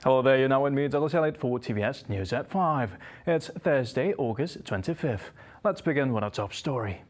Hello there, you're now with me, Douglas Elliott for TVS News at 5. It's Thursday, August 25th. Let's begin with our top story.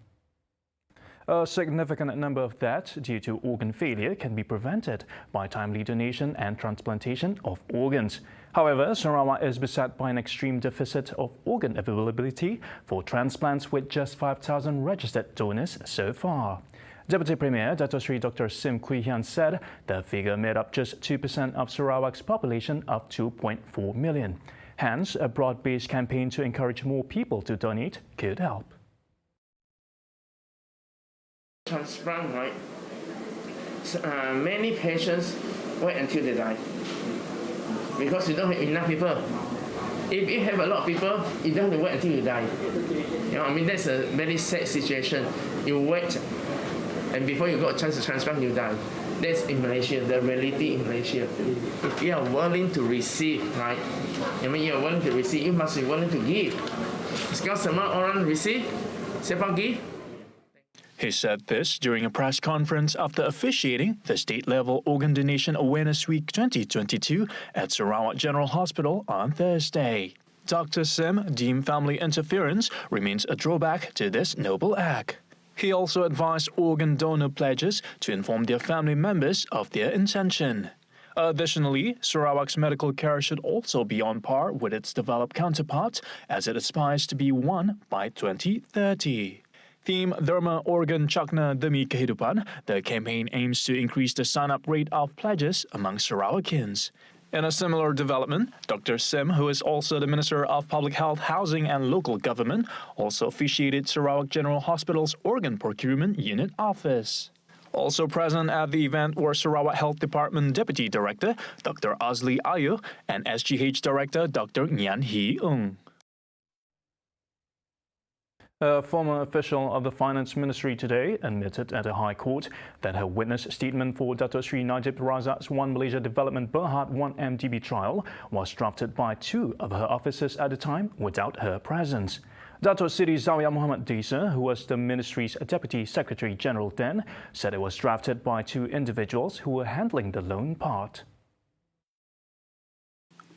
A significant number of deaths due to organ failure can be prevented by timely donation and transplantation of organs. However, Sarawak is beset by an extreme deficit of organ availability for transplants with just 5,000 registered donors so far. Deputy Premier Dato Sri Dr. Sim Kui Hian said the figure made up just 2% of Sarawak's population of 2.4 million. Hence, a broad-based campaign to encourage more people to donate could help. Transplant, right? Many patients wait until they die because you don't have enough people. If you have a lot of people, you don't have to wait until you die. That's a very sad situation. You wait, and before you got a chance to transplant, you die. That's in Malaysia, the reality in Malaysia. If you are willing to receive, right? You are willing to receive, you must be willing to give. Because semua orang receive, siapa give? He said this during a press conference after officiating the state-level Organ Donation Awareness Week 2022 at Sarawak General Hospital on Thursday. Dr. Sim deemed family interference remains a drawback to this noble act. He also advised organ donor pledges to inform their family members of their intention. Additionally, Sarawak's medical care should also be on par with its developed counterparts as it aspires to be one by 2030. Theme Dharma Organ Cakna Demi Kehidupan, the campaign aims to increase the sign-up rate of pledges among Sarawakans. In a similar development, Dr. Sim, who is also the Minister of Public Health, Housing and Local Government, also officiated Sarawak General Hospital's Organ Procurement Unit Office. Also present at the event were Sarawak Health Department Deputy Director Dr. Azli Ayu and SGH Director Dr. Nyan Hee Ung. A former official of the Finance Ministry today admitted at the High Court that her witness statement for Dato Sri Najib Razak's One Malaysia Development Berhad 1MDB trial was drafted by two of her officers at the time without her presence. Dato Seri Zawiya Muhammad Desa, who was the ministry's Deputy Secretary General then, said it was drafted by two individuals who were handling the loan part.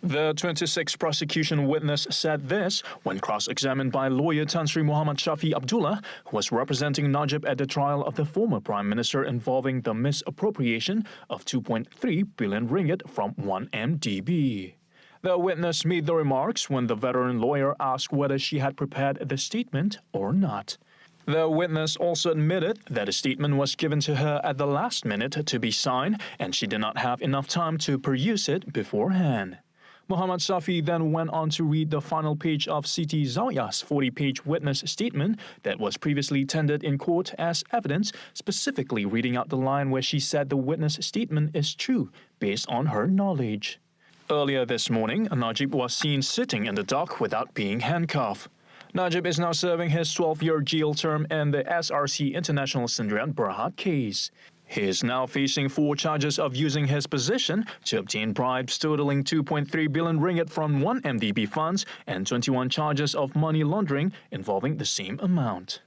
The 26th prosecution witness said this when cross-examined by lawyer Tan Sri Muhammad Shafi Abdullah, who was representing Najib at the trial of the former Prime Minister involving the misappropriation of 2.3 billion ringgit from 1MDB. The witness made the remarks when the veteran lawyer asked whether she had prepared the statement or not. The witness also admitted that a statement was given to her at the last minute to be signed and she did not have enough time to peruse it beforehand. Muhammad Safi then went on to read the final page of Siti Zawiya's 40-page witness statement that was previously tendered in court as evidence, specifically reading out the line where she said the witness statement is true based on her knowledge. Earlier this morning, Najib was seen sitting in the dock without being handcuffed. Najib is now serving his 12-year jail term in the SRC International Sdn Berhad case. He is now facing 4 charges of using his position to obtain bribes totaling 2.3 billion ringgit from 1MDB funds and 21 charges of money laundering involving the same amount.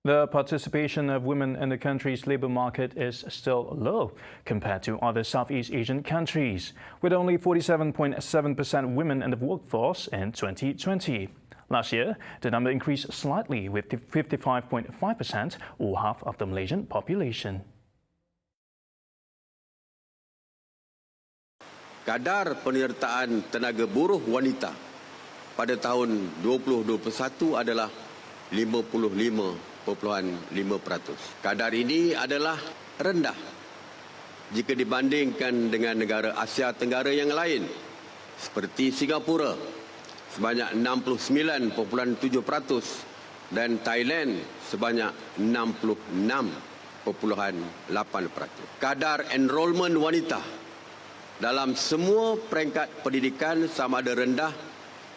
The participation of women in the country's labour market is still low compared to other Southeast Asian countries, with only 47.7% women in the workforce in 2020. Last year, the number increased slightly with 55.5%, or half of the Malaysian population. Kadar penyertaan tenaga buruh wanita pada tahun 2021 adalah 55.5%. Kadar ini adalah rendah jika dibandingkan dengan negara Asia Tenggara yang lain seperti Singapura sebanyak 69.7% dan Thailand sebanyak 66.8%. Kadar enrolment wanita dalam semua peringkat pendidikan sama ada rendah,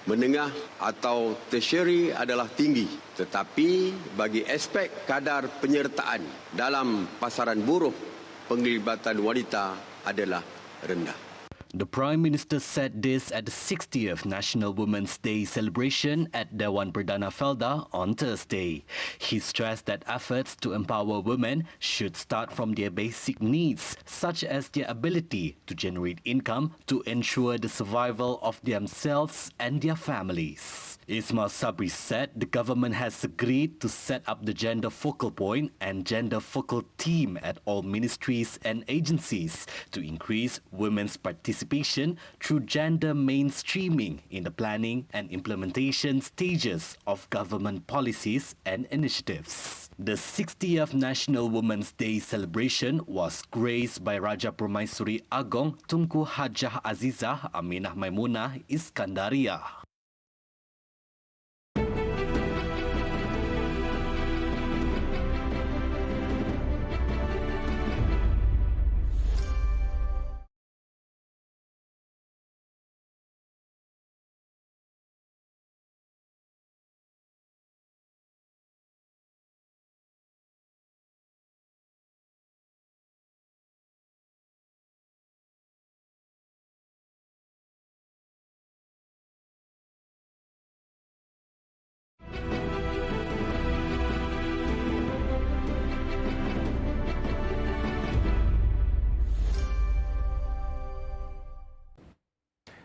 menengah atau tertiary adalah tinggi. Tetapi bagi aspek kadar penyertaan dalam pasaran buruh, penglibatan wanita adalah rendah. The Prime Minister said this at the 60th National Women's Day celebration at Dewan Perdana Felda on Thursday. He stressed that efforts to empower women should start from their basic needs, such as their ability to generate income to ensure the survival of themselves and their families. Ismail Sabri said the government has agreed to set up the gender focal point and gender focal team at all ministries and agencies to increase women's participation through gender mainstreaming in the planning and implementation stages of government policies and initiatives. The 60th National Women's Day celebration was graced by Raja Permaisuri Agong Tunku Hajah Azizah Aminah Maimunah Iskandaria.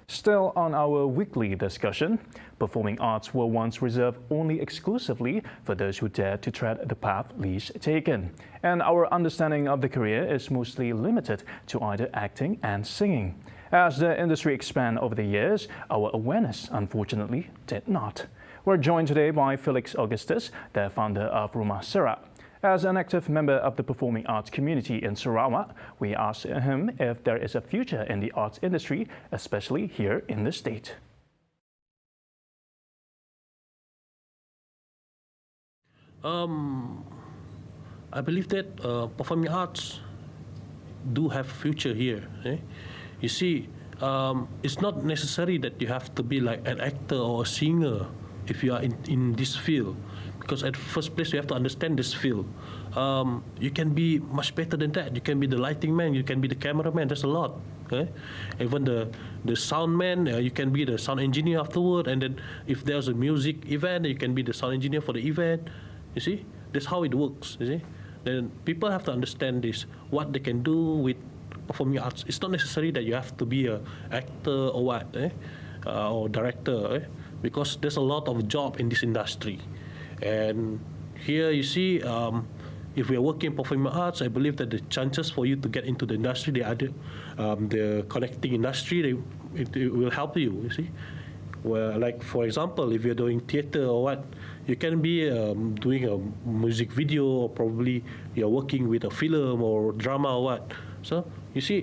Still on our weekly discussion, performing arts were once reserved only exclusively for those who dared to tread the path least taken. And our understanding of the career is mostly limited to either acting and singing. As the industry expanded over the years, our awareness, unfortunately, did not. We're joined today by Felix Augustus, the founder of Rumah Serak. As an active member of the performing arts community in Sarawak, we asked him if there is a future in the arts industry, especially here in the state. I believe that performing arts do have future here. You see, it's not necessary that you have to be like an actor or a singer if you are in this field. Because at first place, you have to understand this field. You can be much better than that. You can be the lighting man, you can be the cameraman, there's a lot. Even the sound man, you can be the sound engineer afterward, and then if there's a music event, you can be the sound engineer for the event. You see, that's how it works, you see. Then people have to understand this, what they can do with performing arts. It's not necessary that you have to be an actor or what, or director, because there's a lot of job in this industry. And here you see, if we are working in performing arts, I believe that the chances for you to get into the industry, the connecting industry, it will help you see. Well, like for example, if you're doing theater or what, you can be doing a music video, or probably you're working with a film or drama or what. So you see,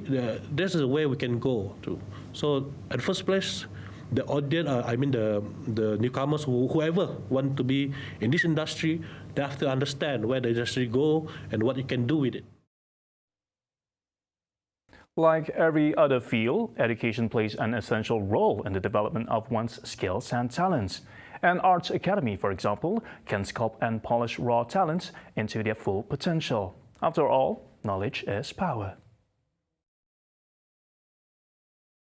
this is where we can go to. So at first place, the audience, the newcomers, whoever want to be in this industry, they have to understand where the industry go and what you can do with it. Like every other field, education plays an essential role in the development of one's skills and talents. An arts academy, for example, can sculpt and polish raw talents into their full potential. After all, knowledge is power.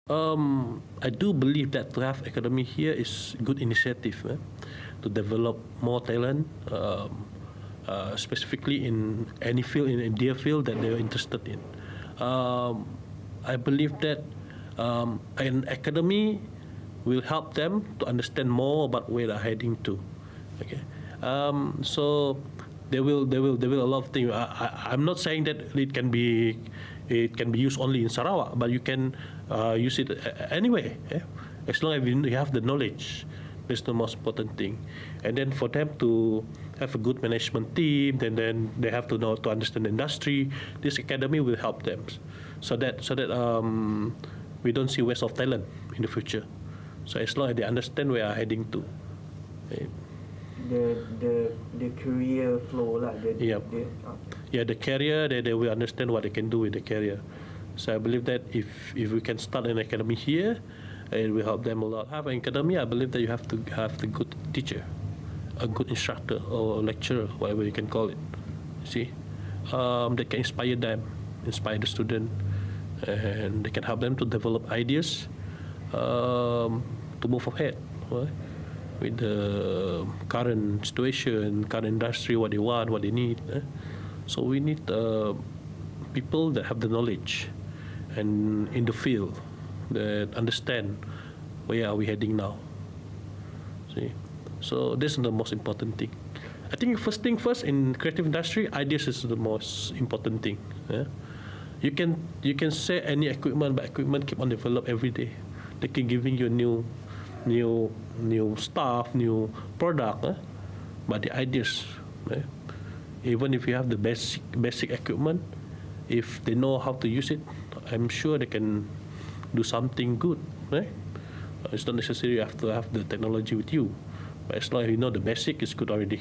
I do believe that to have academy here is good initiative to develop more talent, specifically in any field, in their field that they're interested in. I believe that an academy will help them to understand more about where they're heading to. Okay, so there will a lot of things. I'm not saying that it can be used only in Sarawak, but you can use it anywhere. As long as you have the knowledge, that's the most important thing. And then for them to have a good management team, and then they have to know to understand the industry. This academy will help them, so that we don't see waste of talent in the future. So as long as they understand where they're heading to. The career flow lah. The career, they will understand what they can do with the career. So I believe that if we can start an academy here, it will help them a lot. Have an academy, I believe that you have to have the good teacher, a good instructor or lecturer, whatever you can call it. See, that can inspire them, inspire the student, and they can help them to develop ideas to move ahead, right? With the current situation, current industry, what they want, what they need. So we need people that have the knowledge and in the field that understand where are we heading now. See, so this is the most important thing. I think first thing first in creative industry, ideas is the most important thing. Yeah? You can say any equipment, but equipment keep on develop every day. They keep giving you new stuff, new product, but the ideas, even if you have the basic equipment, if they know how to use it, I'm sure they can do something good. Right? It's not necessary you have to have the technology with you, but as long as you know the basic is good already.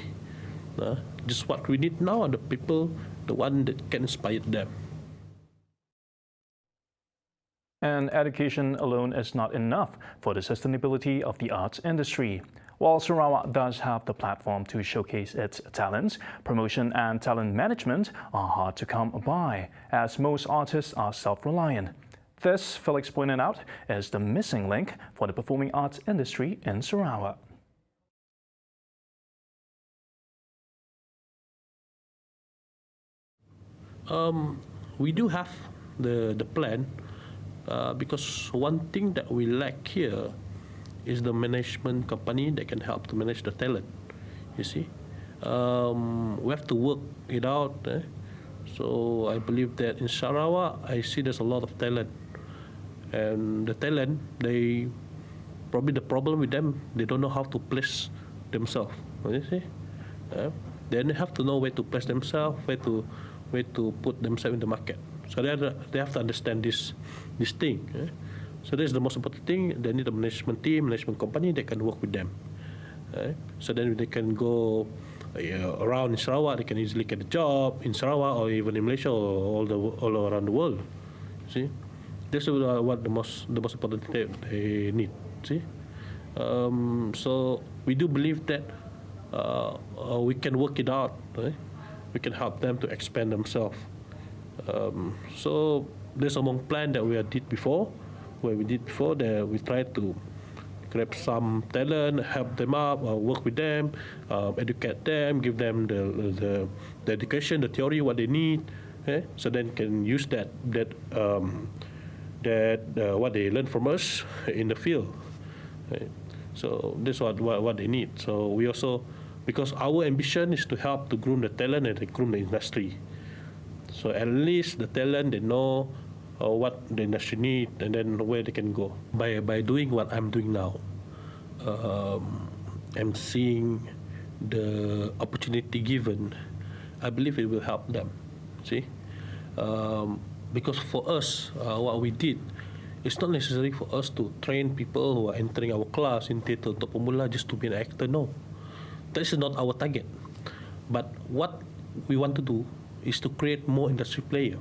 Just what we need now are the people, the one that can inspire them. And education alone is not enough for the sustainability of the arts industry. While Sarawak does have the platform to showcase its talents, promotion and talent management are hard to come by, as most artists are self-reliant. This, Felix pointed out, is the missing link for the performing arts industry in Sarawak. We do have the plan, because one thing that we lack here is the management company that can help to manage the talent. You see, we have to work it out. So I believe that in Sarawak, I see there's a lot of talent, and the talent, they probably the problem with them, they don't know how to place themselves. You see, they have to know where to place themselves, where to put themselves in the market. So they have to understand this thing. So that's the most important thing. They need a management team, management company that can work with them. So then they can go around in Sarawak. They can easily get a job in Sarawak or even in Malaysia or all around the world. See, this is what the most important thing they need. See, so we do believe that we can work it out. We can help them to expand themselves. So there's a plan that we did before, that we tried to grab some talent, help them up, work with them, educate them, give them the education, the theory, what they need, so then can use that what they learn from us in the field. So this is what they need. So we also, because our ambition is to help to groom the talent and to groom the industry. So at least the talent, they know what the industry needs and then where they can go. By doing what I'm doing now, I'm seeing the opportunity given. I believe it will help them. See, because for us, what we did, it's not necessary for us to train people who are entering our class in theatre untuk pemula just to be an actor. No, that is not our target. But what we want to do is to create more industry player.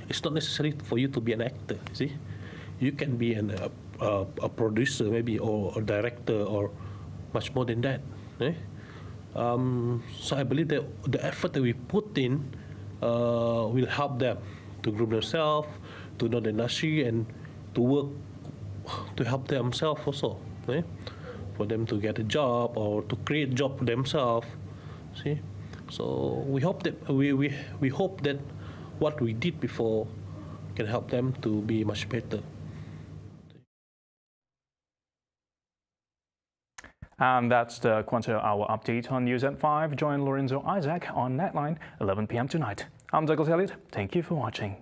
It's not necessary for you to be an actor. See, you can be a producer maybe, or a director, or much more than that. So I believe that the effort that we put in will help them to groom themselves, to know the industry, and to work to help themselves also. For them to get a job or to create job for themselves. See. So we hope that we hope that what we did before can help them to be much better. And that's the Quarter Hour update on News at 5. Join Lorenzo Isaac on Netline 11 p.m. tonight. I'm Douglas Elliott. Thank you for watching.